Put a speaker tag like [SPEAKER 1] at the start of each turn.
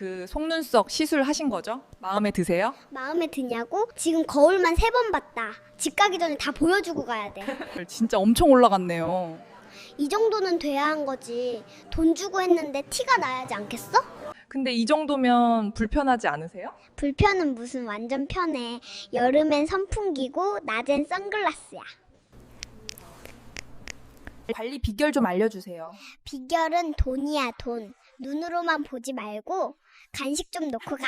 [SPEAKER 1] 그 속눈썹 시술하신 거죠? 마음에 드세요?
[SPEAKER 2] 마음에 드냐고? 지금 거울만 3번 봤다. 집 가기 전에 다 보여주고 가야 돼.
[SPEAKER 1] 진짜 엄청 올라갔네요.
[SPEAKER 2] 이 정도는 돼야 한 거지. 돈 주고 했는데 티가 나야지 않겠어?
[SPEAKER 1] 근데 이 정도면 불편하지 않으세요?
[SPEAKER 2] 불편은 무슨 완전 편해. 여름엔 선풍기고 낮엔 선글라스야.
[SPEAKER 1] 관리 비결 좀 알려주세요.
[SPEAKER 2] 비결은 돈이야, 돈. 눈으로만 보지 말고 간식 좀 놓고 가.